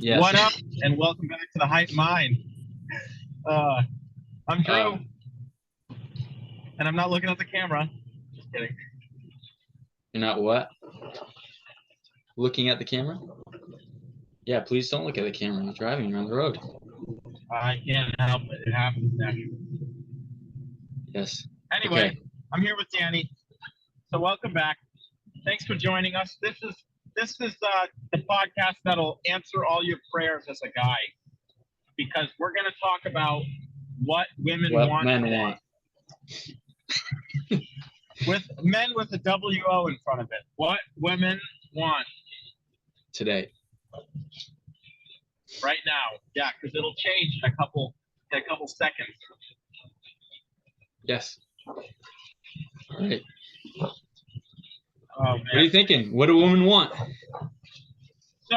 Yes. What up, and welcome back to the Hype Mind. I'm Drew, and I'm not looking at the camera. Just kidding. You're not what? Looking at the camera? Yeah, please don't look at the camera. You're driving around the road. I can't help it. It happens naturally. Yes. Anyway, Okay. I'm here with Danny. So welcome back. Thanks for joining us. This is the podcast that'll answer all your prayers as a guy, because we're going to talk about what women want. Men want. With men with a W-O in front of it. What women want. Today. Right now. Yeah, because it'll change in a couple seconds. Yes. All right. Oh, man. What are you thinking? What do women want? So,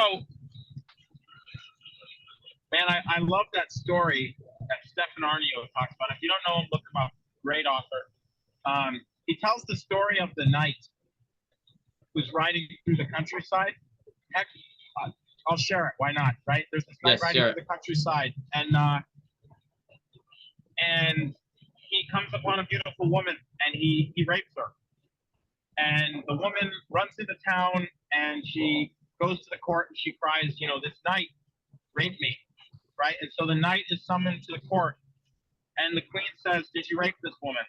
man, I love that story that Stefan Arnio talks about. If you don't know him, look him up. Great author. He tells the story of the knight who's riding through the countryside. Heck, I'll share it. Why not? Right? There's this knight riding through the countryside, and he comes upon a beautiful woman, and he rapes her. And the woman runs into town, and she goes to the court, and she cries, this knight raped me, right? And so the knight is summoned to the court, and the queen says, "Did you rape this woman?"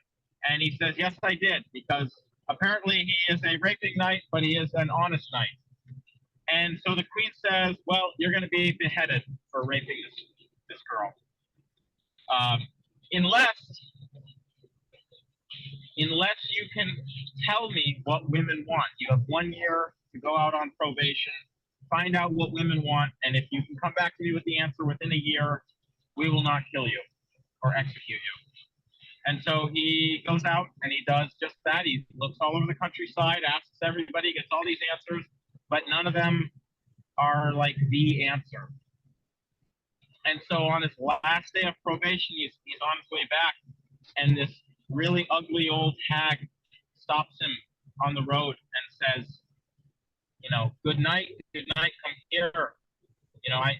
And he says, "Yes, I did," because apparently he is a raping knight, but he is an honest knight. And so the queen says, "Well, you're going to be beheaded for raping this girl. Unless you can tell me what women want. You have 1 year to go out on probation, find out what women want, and if you can come back to me with the answer within a year, we will not kill you or execute you." And so he goes out and he does just that. He looks all over the countryside, asks everybody, gets all these answers, but none of them are like the answer. And so on his last day of probation, he's on his way back, and this really ugly old hag stops him on the road and says, "Good night, come here.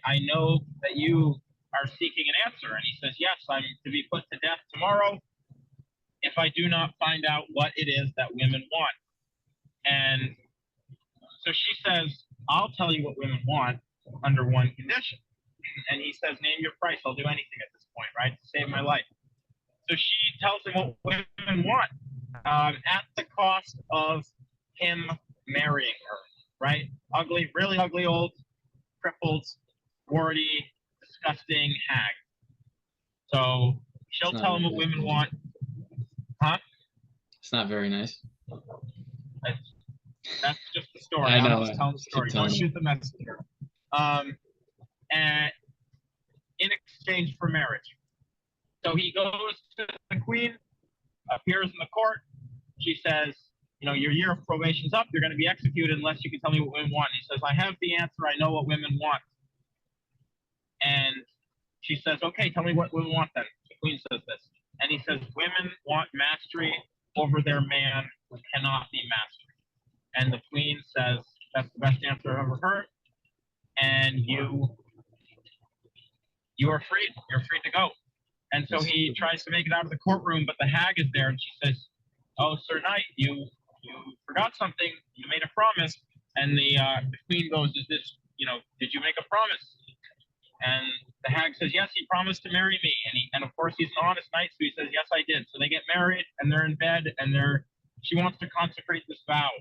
I know that you are seeking an answer." And he says, "Yes, I'm to be put to death tomorrow if I do not find out what it is that women want." And so she says, "I'll tell you what women want under one condition." And he says, "Name your price. I'll do anything at this point, right, to save my life." So she tells him what women want at the cost of him marrying her, right? Ugly, really ugly, old, crippled, warty, disgusting hag. So she'll tell him what women want. Huh? It's not very nice. That's just the story. I know. I'm just telling the story. Don't shoot the messenger. And in exchange for marriage. So he goes to the queen, appears in the court. She says, "Your year of probation's up. You're going to be executed unless you can tell me what women want." He says, "I have the answer. I know what women want." And she says, "Okay, tell me what women want then." The queen says this. And he says, "Women want mastery over their man who cannot be mastered." And the queen says, "That's the best answer I've ever heard. And you are free. You're free to go." And so he tries to make it out of the courtroom, but the hag is there, and she says, "Oh, Sir Knight, you forgot something. You made a promise." And the queen goes, "Did you make a promise?" And the hag says, "Yes, he promised to marry me." And of course he's an honest knight, so he says, "Yes, I did." So they get married, and they're in bed, and she wants to consecrate this vow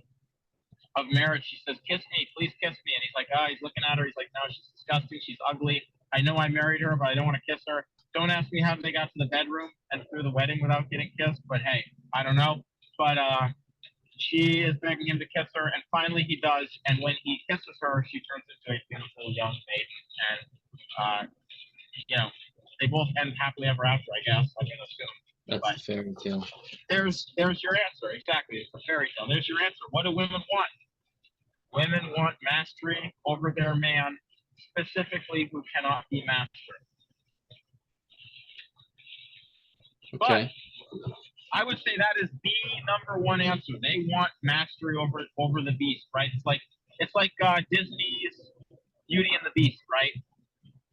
of marriage. She says, "Kiss me, please kiss me." And he's like, he's looking at her. He's like, "No, she's disgusting. She's ugly. I know I married her, but I don't want to kiss her. Don't ask me how they got to the bedroom and through the wedding without getting kissed, but hey, I don't know." But she is begging him to kiss her, and finally he does. And when he kisses her, she turns into a beautiful young maiden. And, they both end happily ever after, I guess. I'm going to assume. That's a fairy tale. There's your answer. Exactly. It's a fairy tale. There's your answer. What do women want? Women want mastery over their man, specifically who cannot be mastered. Okay. But I would say that is the number one answer. They want mastery over the beast, right? It's like Disney's Beauty and the Beast, right?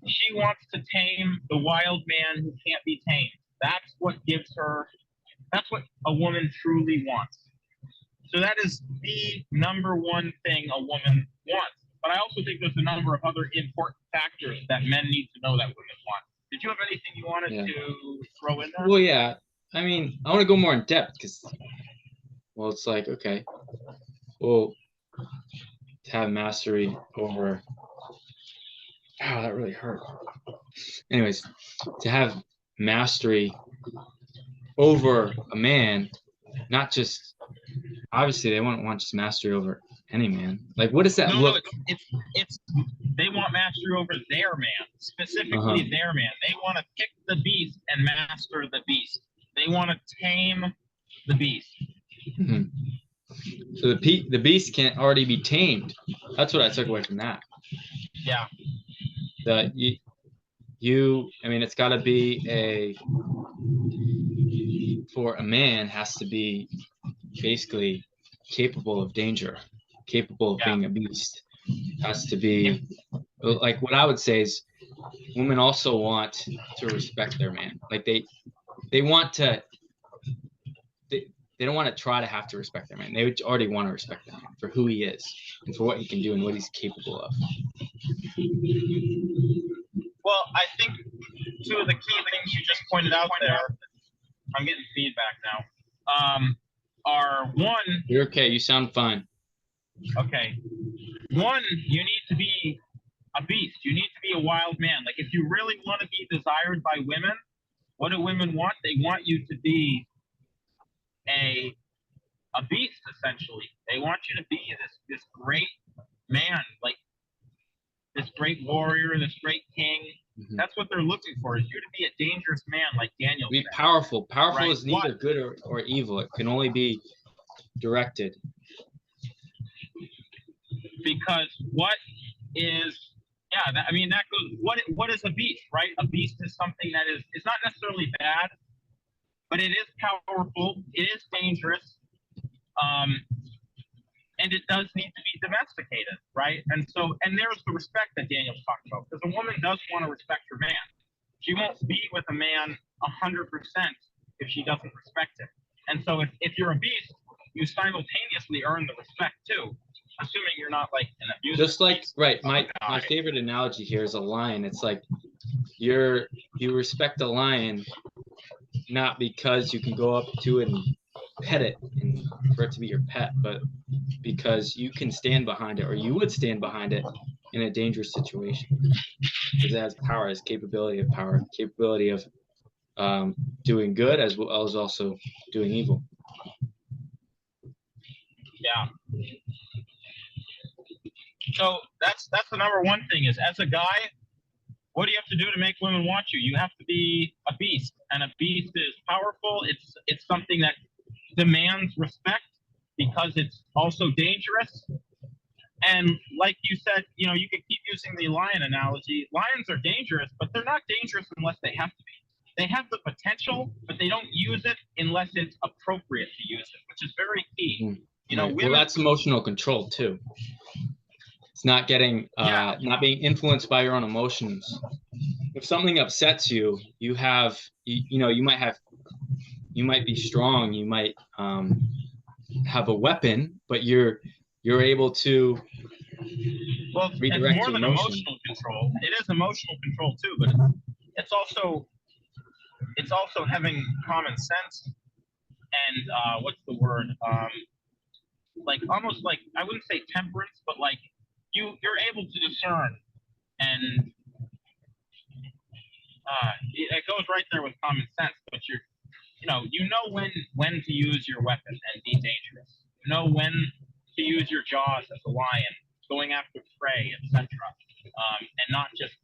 She wants to tame the wild man who can't be tamed. That's what gives her, that's what a woman truly wants. So that is the number one thing a woman wants. But I also think there's a number of other important factors that men need to know that women want. Did you have anything you wanted to throw in there? Well, yeah. I mean, I want to go more in depth because, well, it's like, okay, well, to have mastery over, oh, that really hurt. Anyways, to have mastery over a man, not just, obviously they wouldn't want just mastery over any man. Like, what does that look? No, it's they want mastery over their man, specifically their man. They want to pick the beast and master the beast. They want to tame the beast. Mm-hmm. So the beast can't already be tamed. That's what I took away from that. Yeah. That I mean, it's got to be for a man has to be basically capable of danger, capable of being a beast. Has to be, like, what I would say is women also want to respect their man. Like they want to, they don't want to try to have to respect their man. They would already want to respect their man for who he is and for what he can do and what he's capable of. Well, I think two of the key things you just pointed out there, I'm getting feedback now, are one. You're okay. You sound fine. Okay. One, you need to be a beast. You need to be a wild man. Like, if you really want to be desired by women, what do women want? They want you to be a beast, essentially. They want you to be this great man, like this great warrior, this great king. Mm-hmm. That's what they're looking for, is you to be a dangerous man, like Daniel be said. Powerful. Powerful is neither good or evil. It can only be directed. Because what is, that goes, what is a beast, right? A beast is something that is not necessarily bad, but it is powerful, it is dangerous, and it does need to be domesticated, right? And there's the respect that Daniel's talking about, because a woman does want to respect her man. She won't be with a man 100% if she doesn't respect him. And so if you're a beast, you simultaneously earn the respect too, assuming you're not like an abuser. Just like, right, my favorite analogy here is a lion. It's like you respect a lion not because you can go up to it and pet it and for it to be your pet, but because you can stand behind it, or you would stand behind it in a dangerous situation, because it has power, has capability of power, capability of doing good as well as also doing evil. Yeah. So that's the number one thing, is as a guy, what do you have to do to make women want you? You have to be a beast, and a beast is powerful. It's something that demands respect because it's also dangerous. And like you said, you could keep using the lion analogy. Lions are dangerous, but they're not dangerous unless they have to be. They have the potential, but they don't use it unless it's appropriate to use it, which is very key. Right. Well, that's emotional control too. It's not getting, not being influenced by your own emotions. If something upsets you, you might be strong, you might have a weapon, but you're able to redirect it's more than emotional control. It is emotional control too, but it's also having common sense and what's the word? Like almost like, I wouldn't say temperance, but like you're able to discern, and it goes right there with common sense. But you know when to use your weapon and be dangerous. You know when to use your jaws as a lion, going after prey, etc. And not just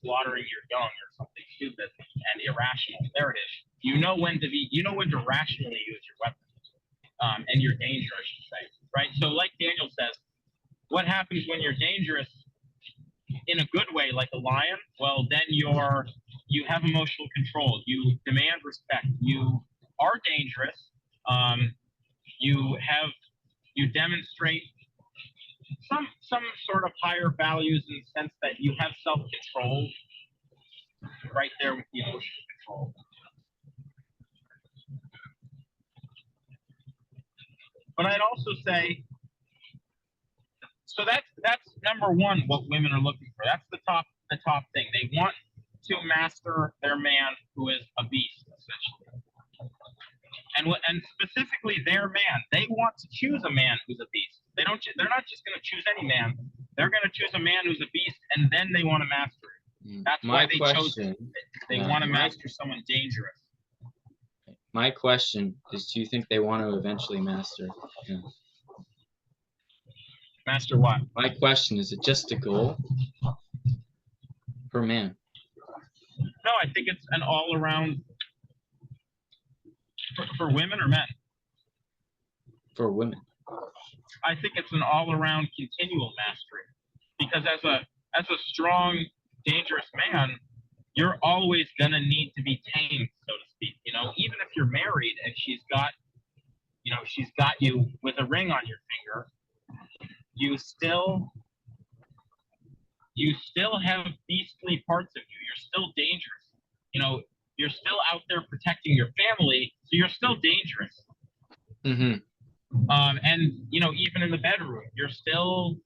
slaughtering your young or something stupid and irrational. There it is. You know when to rationally use your weapon and your danger, I should say. Right. So like Daniel says, what happens when you're dangerous in a good way, like a lion? Well, then you have emotional control. You demand respect. You are dangerous. You demonstrate some sort of higher values in the sense that you have self-control right there with the emotional control. But I'd also say, so that's number one, what women are looking for. That's the top thing. They want to master their man who is a beast, essentially. And specifically their man. They want to choose a man who's a beast. They're not just going to choose any man. They're going to choose a man who's a beast, and then they want to master it. That's why they chose it. They want to master someone dangerous. My question is, do you think they want to eventually master him? Master what? My question is, it just a goal per man? No, I think it's an all-around for women or men. For women. I think it's an all-around continual mastery, because as a strong, dangerous man, you're always gonna need to be tamed, so to speak. You know, even if you're married and she's got you with a ring on your finger, you still have beastly parts of you. You're still dangerous. You know, you're still out there protecting your family, so you're still dangerous. Mm-hmm. And you know, even in the bedroom, you're still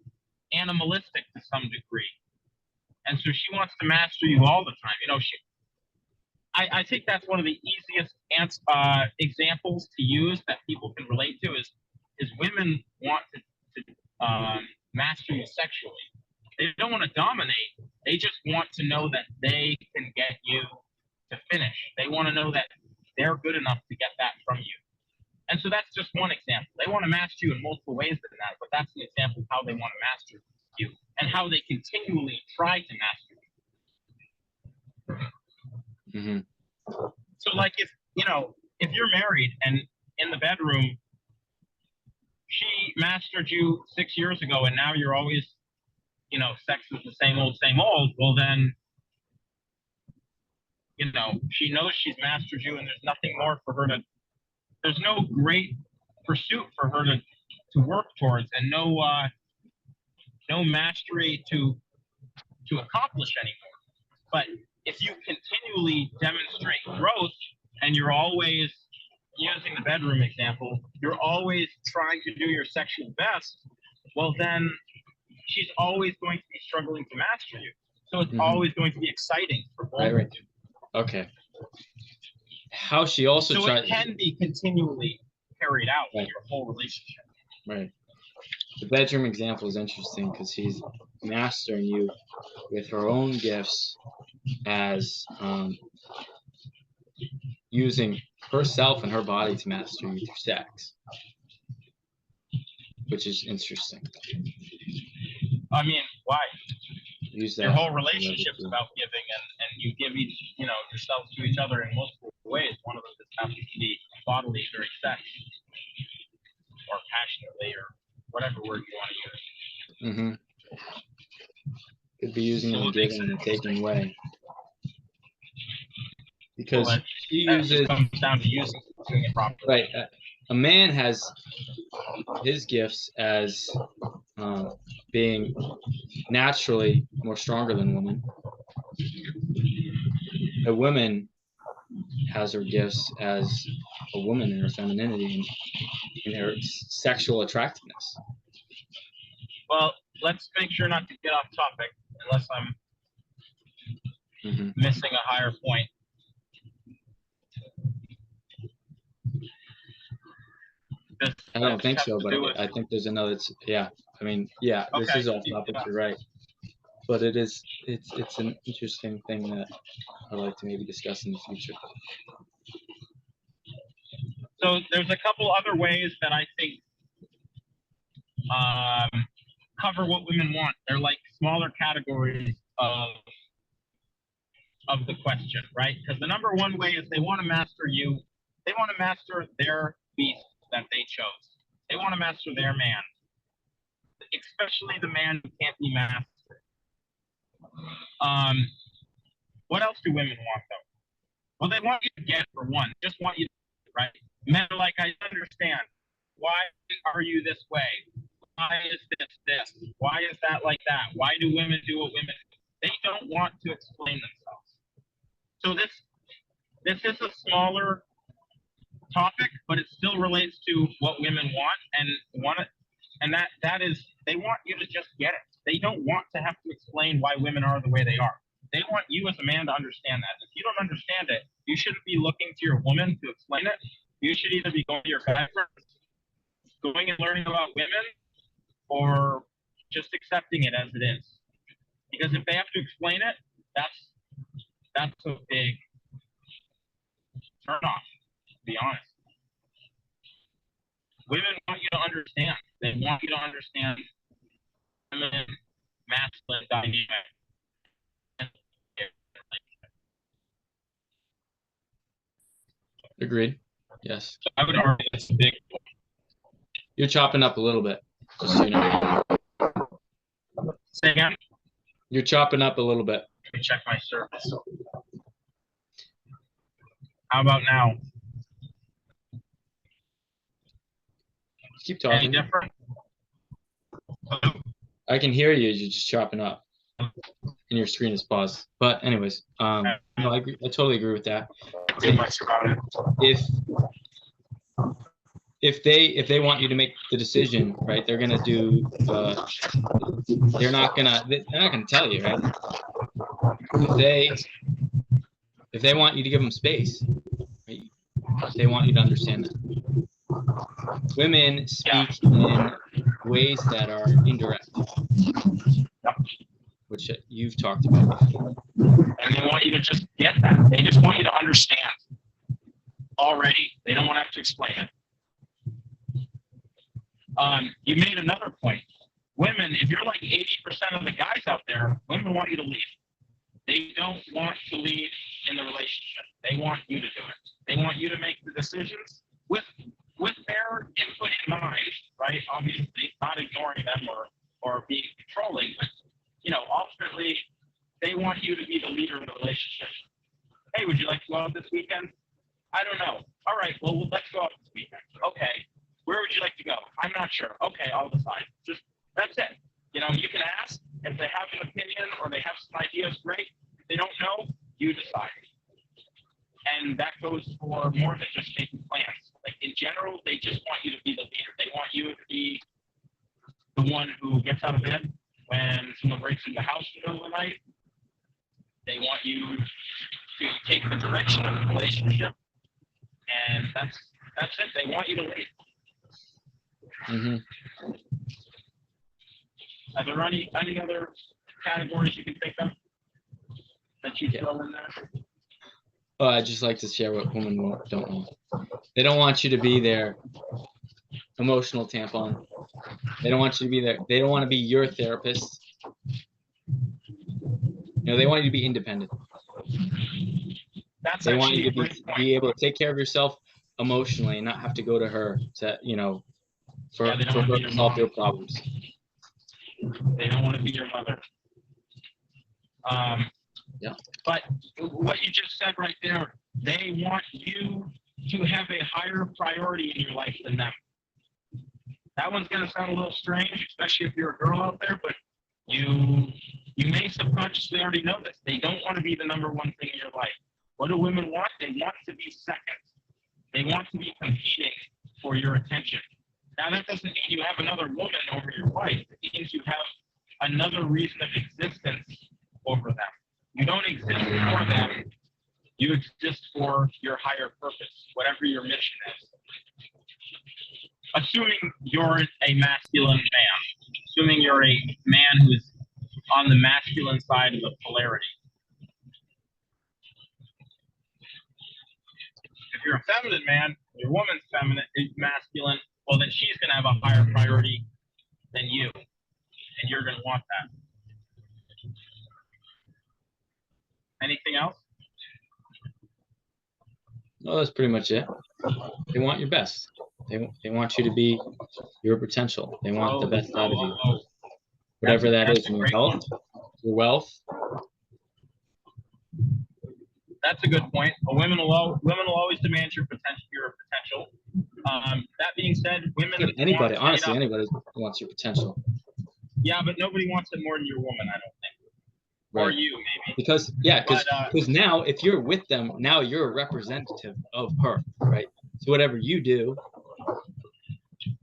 animalistic to some degree. And so she wants to master you all the time. You know, I think that's one of the easiest examples to use that people can relate to is women want to master you sexually. They don't want to dominate. They just want to know that they can get you to finish. They want to know that they're good enough to get that from you. And so that's just one example. They want to master you in multiple ways than that, but that's an example of how they want to master you and how they continually try to master you. Mm-hmm. So like if you're married and in the bedroom, she mastered you 6 years ago and now you're always, you know, sex is the same old, well then, you know, she knows she's mastered you and there's nothing more for her to, there's no great pursuit for her to work towards, and no mastery to accomplish anymore. But if you continually demonstrate growth and you're always, using the bedroom example, you're always trying to do your sexual best, well then she's always going to be struggling to master you. So it's always going to be exciting for both of you. Okay. How she also so tries. It can be continually carried out in your whole relationship. Right. The bedroom example is interesting because he's mastering you with her own gifts as using herself and her body to master you through sex, which is interesting. I mean, why? Use that. Your whole relationship's about giving, and you give each, you know, yourselves to each other in multiple ways. One of them just happens to be bodily during sex, or passionately, or whatever word you want to use. Mm-hmm. Could be using it in giving and taking away. Because she uses, comes down to using it properly. Right. A man has his gifts as being naturally more stronger than women. A woman has her gifts as a woman in her femininity and in her sexual attractiveness. Well, let's make sure not to get off topic unless I'm missing a higher point. I don't think so, but I think there's another. Yeah, I mean, yeah, this is off topic. You're right, but it's an interesting thing that I'd like to maybe discuss in the future. So there's a couple other ways that I think cover what women want. They're like smaller categories of the question, right? Because the number one way is they want to master you. They want to master their beast that they chose. They want to master their man, especially the man who can't be mastered. What else do women want, though? Well, they want you to get, for one. Just want you to, right? Men are like, I understand. Why are you this way? why is this? Why is that like that? Why do women do what women do? They don't want to explain themselves. So this is a smaller topic, but it still relates to what women want and that is they want you to just get it. They don't want to have to explain why women are the way they are. They want you as a man to understand that. If you don't understand it, you shouldn't be looking to your woman to explain it. You should either be going to your guy friends, going and learning about women, or just accepting it as it is. Because if they have to explain it, that's a big turn off, to be honest. Women want you to understand. They want you to understand feminine, masculine dynamic. Agreed. Yes. So I would argue that's a big. You're chopping up a little bit. Just so you know. Say again? You're chopping up a little bit. Let me check my service. How about now? Keep talking. Any different? I can hear you. You're just chopping up, and your screen is paused. But anyways, no, I agree. I totally agree with that. If they want you to make the decision, right, they're gonna do. They're not gonna tell you, right? If they want you to give them space, right, they want you to understand that. Women speak in ways that are indirect, which you've talked about before. And they want you to just get that. They just want you to understand already. They don't want to have to explain it. You made another point. Women, if you're like 80% of the guys out there, women want you to leave. They don't want to lead in the relationship. They want you to do it. They want you to make the decisions with their input in mind, right? Obviously, not ignoring them or being controlling, but ultimately, they want you to be the leader in the relationship. Hey, would you like to go out this weekend? I don't know. All right, well, let's go out this weekend. Okay. Where would you like to go? I'm not sure. Okay, I'll decide. Just that's it. You can ask if they have an opinion or they have some ideas. Great. If they don't know, you decide. And that goes for more than just making plans. Like in general, they just want you to be the leader. They want you to be the one who gets out of bed when someone breaks into the house in the middle of the night. They want you to take the direction of the relationship, and that's it. They want you to lead. Mm-hmm. Are there any other categories you can think of that you throw in there? Oh, I just like to share what women don't want. They don't want you to be their emotional tampon. They don't want you to be there. They don't want to be your therapist. They want you to be independent. They want you to be able to take care of yourself emotionally and not have to go to her to, for her to solve your problems. They don't want to be your mother. Yeah. But what you just said right there, they want you to have a higher priority in your life than them. That one's going to sound a little strange, especially if you're a girl out there, but you may subconsciously already know this. They don't want to be the number one thing in your life. What do women want? They want to be second. They want to be competing for your attention. Now, that doesn't mean you have another woman over your wife. It means you have another reason of existence over them. You don't exist for them. You exist for your higher purpose, whatever your mission is. Assuming you're a masculine man, assuming you're a man who's on the masculine side of the polarity. If you're a feminine man, your woman's feminine is masculine, well, then she's going to have a higher priority than you, and you're going to want that. Anything else? No, that's pretty much it. They want your best. They want you to be your potential. They want the best out of you. Whatever that is, in your health, your wealth. That's a good point. Women will always demand your potential. That being said, women Anybody, want honestly, straight up- anybody wants your potential. Yeah, but nobody wants it more than your woman, I don't think. Or Right. you, maybe. Because because But, now if you're with them, now you're a representative of her, right? So whatever you do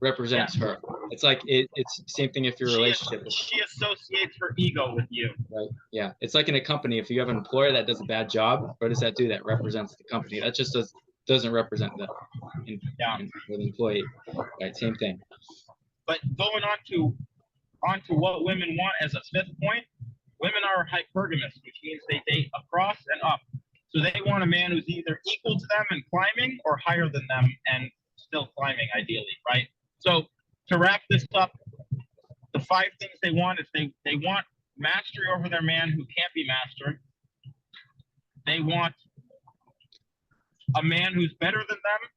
represents her. It's like it's the same thing if your relationship is She associates her ego with you. right. Yeah. It's like in a company, if you have an employer that does a bad job, what does that do? That represents the company. That just doesn't represent the employee. Right. Same thing. But going on to what women want as a fifth point, women are hypergamous, which means they date across and up. So they want a man who's either equal to them in climbing or higher than them and still climbing, ideally, right? So to wrap this up, the 5 things they want is they want mastery over their man who can't be mastered. They want a man who's better than them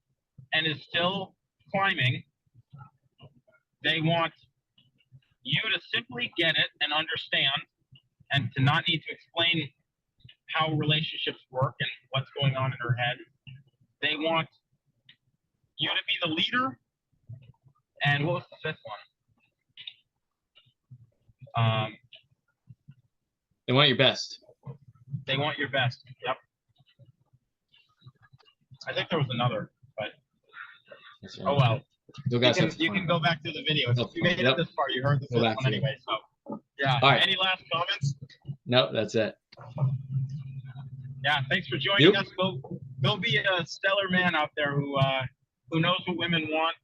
and is still climbing. They want you to simply get it and understand and to not need to explain how relationships work and what's going on in her head. They want you to be the leader. And what was the 5th one? They want your best. They want your best. Yep. I think there was another, but oh well. You can go back to the video. If you made it this far, you heard the 5th one anyway. So yeah. All right. Any last comments? No, that's it. Yeah, thanks for joining us. Go be a stellar man out there who knows what women want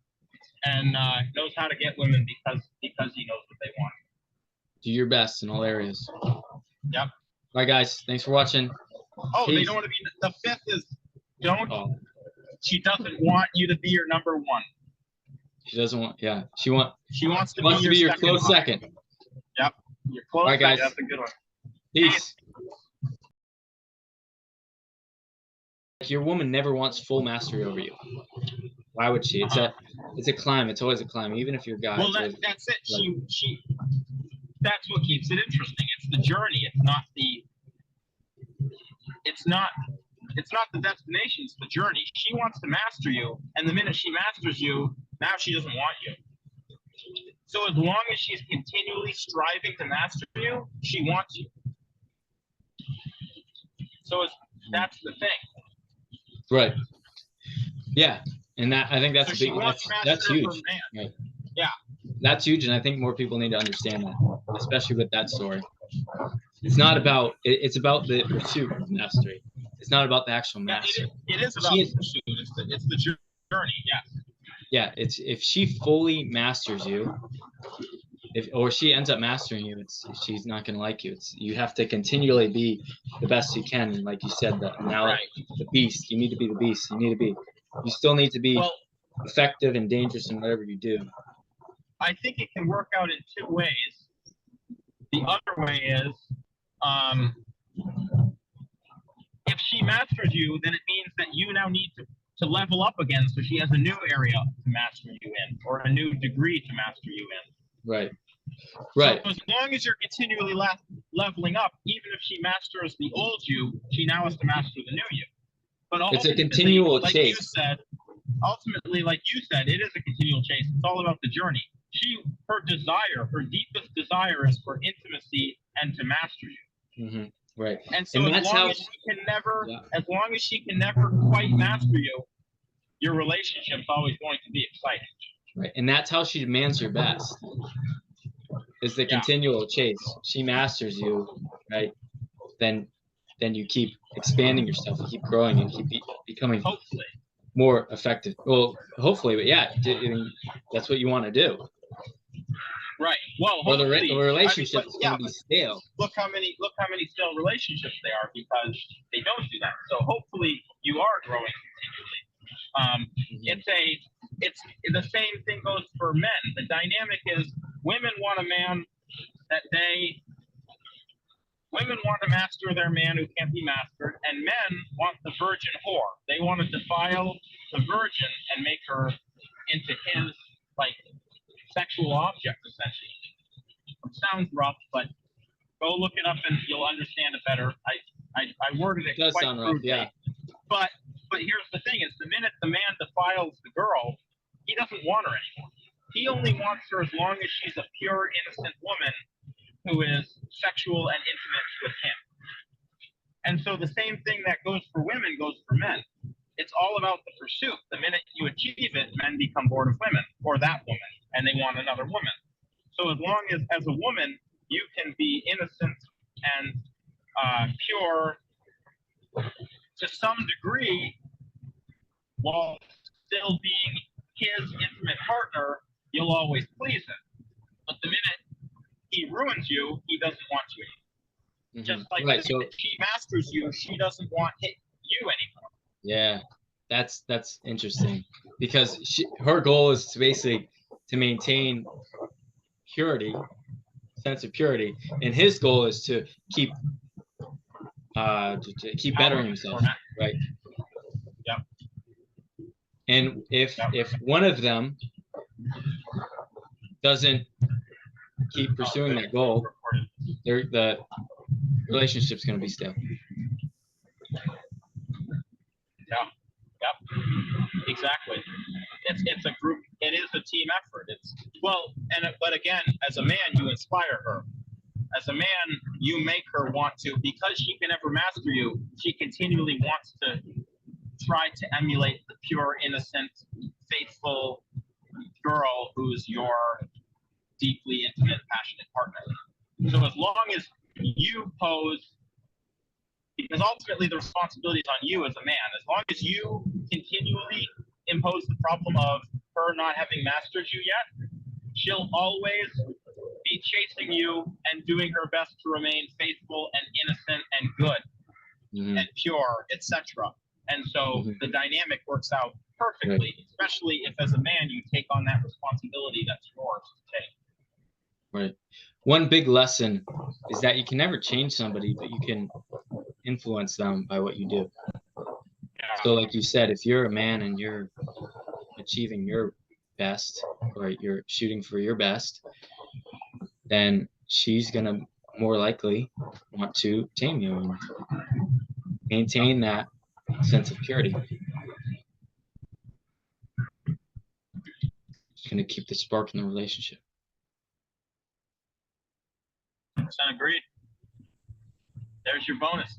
and knows how to get women because he knows what they want. Do your best in all areas. Yep. All right, guys. Thanks for watching. Oh, Peace. they don't want to be. The 5th is don't. Oh. She doesn't want you to be your number 1. She doesn't want. Yeah, she wants to be your close second. Yep. Your close. All right, guys. That's a good one. Peace. Your woman never wants full mastery over you. Why would she? It's a climb. It's always a climb, even if you're a guy. Well, that's it. She that's what keeps it interesting. It's the journey. It's not the destination. It's the journey. She wants to master you, and the minute she masters you, now she doesn't want you. So as long as she's continually striving to master you, she wants you. So that's the thing. Right. Yeah, and I think that's so a big. That's huge. Right. Yeah. That's huge, and I think more people need to understand that, especially with that story. It's not about. It's about the pursuit of mastery. It's not about the actual mastery. It is about the pursuit. It's the journey. Yeah. Yeah. It's if she fully masters you, or she ends up mastering you, she's not going to like you. You have to continually be the best you can. Like you said, the beast. You need to be the beast. You still need to be effective and dangerous in whatever you do. I think it can work out in 2 ways. The other way is, if she masters you, then it means that you now need to level up again, so she has a new area to master you in, or a new degree to master you in. Right. Right. So as long as you're continually leveling up, even if she masters the old you, she now has to master the new you. But it's a continual chase. Ultimately, like you said, it is a continual chase. It's all about the journey. Her deepest desire is for intimacy and to master you. Mm-hmm. Right. And so as long as she can never quite master you, your relationship's always going to be exciting. Right. And that's how she demands your best. Is the continual chase. She masters you, right? Then you keep expanding yourself, you keep growing, and keep becoming more effective. Well, hopefully, but yeah, that's what you want to do. Right. Well, or the relationship is going to be stale. Look how many stale relationships there are because they don't do that. So hopefully, you are growing continually. It's the same thing goes for men. The dynamic is women want a man women want to master their man who can't be mastered, and men want the virgin whore. They want to defile the virgin and make her into his sexual object, essentially. It sounds rough, but go look it up and you'll understand it better. I worded it quite crudely. Yeah. But here's the thing: is the minute the man defiles the girl, doesn't want her anymore. He only wants her as long as she's a pure, innocent woman who is sexual and intimate with him. And so the same thing that goes for women goes for men. It's all about the pursuit. The minute you achieve it, men become bored of women or that woman, and they want another woman. So as long as a woman, you can be innocent and pure to some degree while still being his intimate partner, you'll always please him. But the minute he ruins you, he doesn't want you anymore. Just like right, the minute she masters you, she doesn't want you anymore. Yeah, that's interesting, because her goal is to basically to maintain purity, sense of purity, and his goal is to keep bettering himself, right? Yep. And if one of them doesn't keep pursuing that goal, the relationship's going to be stale. Yeah. Yep. Exactly. It's a group. It is a team effort. But again, as a man, you inspire her. As a man, you make her want to, because she can never master you. She continually wants to try to emulate the pure, innocent, faithful girl who's your deeply intimate, passionate partner. So as long as you pose, because ultimately the responsibility is on you as a man, as long as you continually impose the problem of her not having mastered you yet, she'll always be chasing you and doing her best to remain faithful and innocent and good and pure, etc. And so the dynamic works out perfectly, especially if as a man you take on that responsibility that's yours to take. Right. One big lesson is that you can never change somebody, but you can influence them by what you do. Yeah. So like you said, if you're a man and you're achieving your best, or you're shooting for your best, then she's gonna more likely want to tame you and maintain that sense of purity. It's gonna keep the spark in the relationship. 100% agreed. There's your bonus.